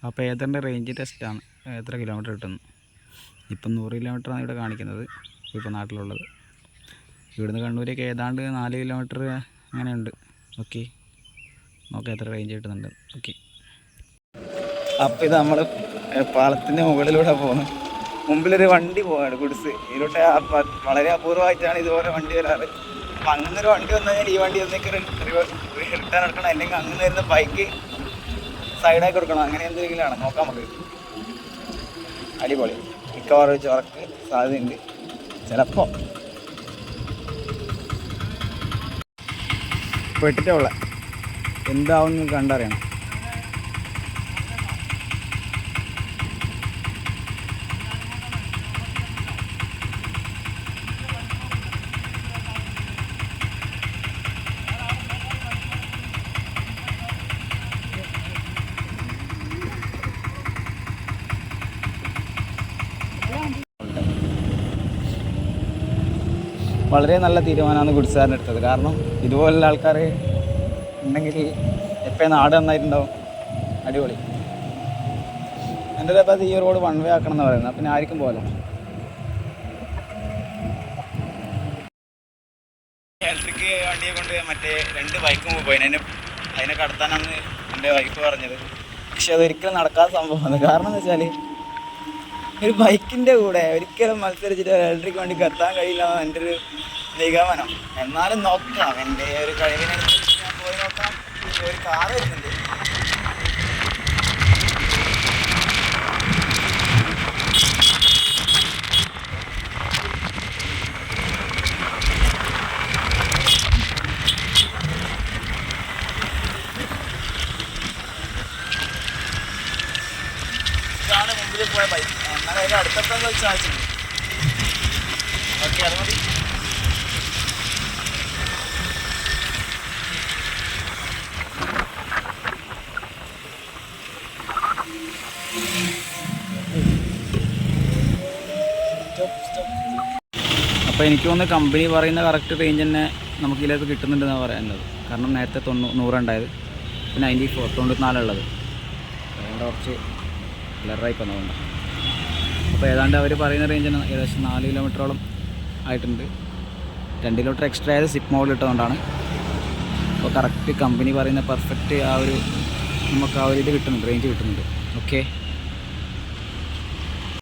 അപ്പോൾ ഏതറിൻ്റെ റേഞ്ച് ടെസ്റ്റാണ്, എത്ര കിലോമീറ്റർ കിട്ടുന്നു. ഇപ്പം 100 കിലോമീറ്ററാണ് ഇവിടെ കാണിക്കുന്നത് ഇപ്പോൾ നാട്ടിലുള്ളത്. ഇവിടുന്ന് കണ്ണൂരേക്ക് ഏതാണ്ട് 4 കിലോമീറ്റർ അങ്ങനെയുണ്ട്. ഓക്കെ, നോക്കാം എത്ര റേഞ്ച് കിട്ടുന്നുണ്ട്. ഓക്കെ, അപ്പോൾ ഇത് നമ്മൾ പാലത്തിൻ്റെ മുകളിലൂടെ പോകുന്നു. മുമ്പിലൊരു വണ്ടി പോവാണ്, ഗുഡ്സ്. ഇതിലൂടെ വളരെ അപൂർവമായിട്ടാണ് ഇതുപോലെ വണ്ടി വരാറ്. അപ്പം അങ്ങനെ ഒരു വണ്ടി വന്നു കഴിഞ്ഞാൽ ഈ വണ്ടി ഒന്നേക്ക് റിട്ടേൺ എടുക്കണം, അല്ലെങ്കിൽ അങ്ങനെ വരുന്ന ബൈക്ക് സൈഡാക്കി കൊടുക്കണം. അങ്ങനെ എന്തെങ്കിലുമാണ് നോക്കാം നമുക്ക്. അടിപൊളി, മിക്കവാറും വെച്ച് ഉറക്ക് സാധ്യതയുണ്ട് ചിലപ്പോൾ. പെട്ടിട്ടേ ഉള്ള എന്താവും കണ്ടറിയണം. വളരെ നല്ല തീരുമാനമാണ് ഗുഡ്സാറിന് എടുത്തത്. കാരണം ഇതുപോലുള്ള ആൾക്കാർ ഉണ്ടെങ്കിൽ എപ്പോഴും നാട് നന്നായിട്ടുണ്ടാവും. അടിപൊളി. എൻ്റെ അഭിപ്രായത്തിൽ ഈ റോഡ് 1 വേ ആക്കണം എന്ന് പറയുന്നത്. പിന്നെ ആർക്കും പോകാലോ. ഇലക്ട്രിക് വണ്ടിയെ കൊണ്ട് മറ്റേ 2 ബൈക്കും പോയി. അതിനെ കടത്താനാണ് എൻ്റെ വൈഫ് പറഞ്ഞത്. പക്ഷെ അതൊരിക്കലും നടക്കാത്ത സംഭവമാണ്. കാരണം എന്ന് വെച്ചാൽ ഒരു ബൈക്കിൻ്റെ കൂടെ ഒരിക്കലും മത്സരിച്ചിട്ട് ഇലക്ട്രിക് വണ്ടിക്ക് എത്താൻ കഴിയില്ല എന്നാണ് എൻ്റെ ഒരു നിഗമനം. എന്നാലും നോക്കാം, എൻ്റെ ഒരു കഴിവിനനുസരിച്ച് ഞാൻ പോയി നോക്കാം. ഒരു കാറ് വരുന്നുണ്ട്. ഇതാണ് മുമ്പിൽ പോയ ബൈക്ക്. എന്നാൽ അതിൻ്റെ അടുത്തെത്താൻ സാധിച്ചിട്ടുണ്ട്. ഓക്കെ, അത് മതി. അപ്പോൾ എനിക്ക് തോന്നുന്നു കമ്പനി പറയുന്ന കറക്റ്റ് റേഞ്ച് തന്നെ നമുക്ക് ഇതിലേക്ക് കിട്ടുന്നുണ്ടെന്നാണ് പറയുന്നത്. കാരണം നേരത്തെ 100 ഉണ്ടായത്, ഇപ്പോൾ 94 ഉള്ളത്. അതുകൊണ്ട് കുറച്ച് ബ്ലറായി വന്നതുകൊണ്ട്. അപ്പോൾ ഏതാണ്ട് അവർ പറയുന്ന റേഞ്ചിന് ഏകദേശം 4 കിലോമീറ്ററോളം ആയിട്ടുണ്ട്. 2 കിലോമീറ്റർ എക്സ്ട്രാ ആയത് സിപ്പ് മോഡിൽ ഇട്ടതുകൊണ്ടാണ്. അപ്പോൾ കറക്റ്റ് കമ്പനി പറയുന്ന പെർഫെക്റ്റ് ആ ഒരു നമുക്ക് ആ ഒരു ഇത് കിട്ടുന്നുണ്ട്, റേഞ്ച് കിട്ടുന്നുണ്ട്. ഓക്കെ.